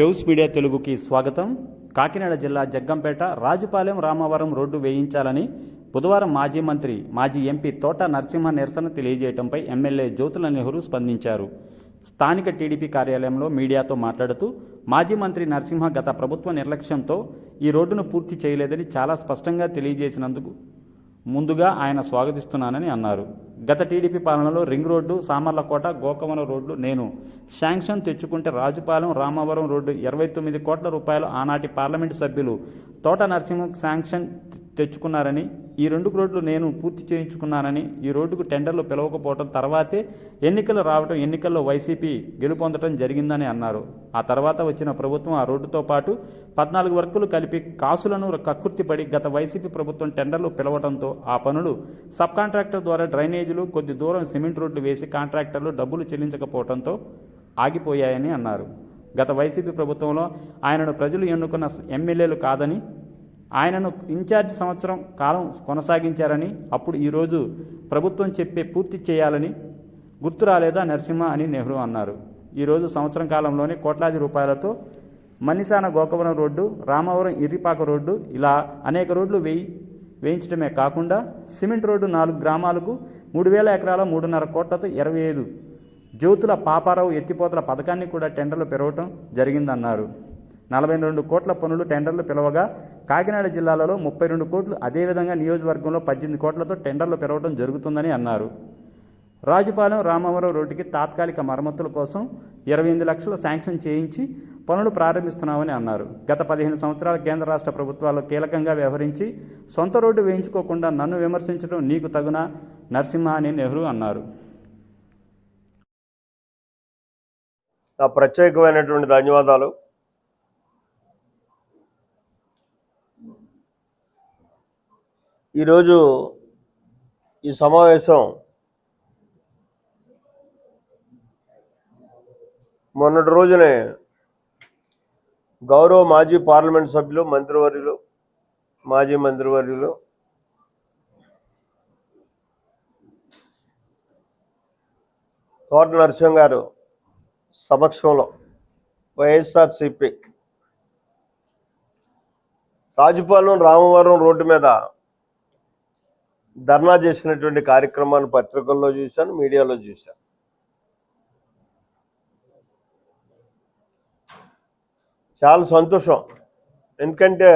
Waves media తెలుగుకి స్వాగతం. కాకినాడ జిల్లా జగ్గంపేట రాజుపాలెం రామవరం రోడ్డు వేయించాలని బుధవారం మాజీ ఎంపీ తోట నరసింహ నిరసన తెలియజేయడంపై ఎమ్మెల్యే జ్యోతుల నెహ్రూ స్పందించారు. స్థానిక టీడీపీ కార్యాలయంలో మీడియాతో మాట్లాడుతూ మాజీ మంత్రి నరసింహ గత ప్రభుత్వ నిర్లక్ష్యంతో ఈ రోడ్డును పూర్తి చేయలేదని చాలా స్పష్టంగా తెలియజేసినందుకు ముందుగా ఆయన స్వాగతిస్తున్నానని అన్నారు. గత టీడీపీ పాలనలో రింగ్ రోడ్డు, సామర్లకోట, గోకవరం రోడ్లు నేను శాంక్షన్ తెచ్చుకుంటే రాజుపాలెం రామవరం రోడ్డు 29 కోట్ల రూపాయలు ఆనాటి పార్లమెంటు సభ్యులు తోట నరసింహ శాంక్షన్ తెచ్చుకున్నారని, ఈ 2 రోడ్లు నేను పూర్తి చేయించుకున్నానని, ఈ రోడ్డుకు టెండర్లు పిలవకపోవడం తర్వాతే ఎన్నికలు రావడం, ఎన్నికల్లో వైసీపీ గెలుపొందడం జరిగిందని అన్నారు. ఆ తర్వాత వచ్చిన ప్రభుత్వం ఆ రోడ్డుతో పాటు 14 వర్కులు కలిపి కాసులను కక్కుర్తిపడి గత వైసీపీ ప్రభుత్వం టెండర్లు పిలవడంతో ఆ పనులు సబ్ కాంట్రాక్టర్ ద్వారా డ్రైనేజీలు, కొద్ది దూరం సిమెంట్ రోడ్లు వేసి కాంట్రాక్టర్లు డబ్బులు చెల్లించకపోవడంతో ఆగిపోయాయని అన్నారు. గత వైసీపీ ప్రభుత్వంలో ఆయనను ప్రజలు ఎన్నుకున్న ఎమ్మెల్యేలు కాదని, ఆయనను ఇన్ఛార్జ్ సంవత్సరం కాలం కొనసాగించారని, అప్పుడు ఈరోజు ప్రభుత్వం చెప్పే పూర్తి చేయాలని గుర్తు రాలేదా నరసింహ అని నెహ్రూ అన్నారు. ఈరోజు సంవత్సరం కాలంలోనే కోట్లాది రూపాయలతో మన్నిసాన గోకవరం రోడ్డు, రామవరం ఇర్రిపాక రోడ్డు, ఇలా అనేక రోడ్లు వేయించడమే కాకుండా సిమెంట్ రోడ్డు 4 గ్రామాలకు 3000 ఎకరాల 3.5 కోట్లతో 25 జ్యోతుల పాపారావు ఎత్తిపోతల పథకాన్ని కూడా టెండర్లు పిలవటం జరిగిందన్నారు. 42 కోట్ల పనులు టెండర్లు పిలవగా కాకినాడ జిల్లాలో 32 కోట్లు, అదేవిధంగా నియోజకవర్గంలో 18 కోట్లతో టెండర్లు పిలవడం జరుగుతుందని అన్నారు. రాజుపాలెం రామవరం రోడ్డుకి తాత్కాలిక మరమ్మతుల కోసం 28 లక్షలు శాంక్షన్ చేయించి పనులు ప్రారంభిస్తున్నామని అన్నారు. గత 15 సంవత్సరాల కేంద్ర రాష్ట్ర ప్రభుత్వాల్లో కీలకంగా వ్యవహరించి సొంత రోడ్డు వేయించుకోకుండా నన్ను విమర్శించడం నీకు తగునా నరసింహ అని నెహ్రూ అన్నారు. ప్రత్యేకమైనటువంటి ధన్యవాదాలు. ఈరోజు ఈ సమావేశం మొన్నటి రోజునే గౌరవ మాజీ పార్లమెంట్ సభ్యులు, మాజీ మంత్రివర్యులు తోట నరసింహ గారు సమక్షంలో వైఎస్ఆర్సీపీ రాజుపాలెం రామవరం రోడ్డు మీద ధర్నా చేసినటువంటి కార్యక్రమాన్ని పత్రికల్లో చూశాను, మీడియాలో చూశాను. చాలా సంతోషం. ఎందుకంటే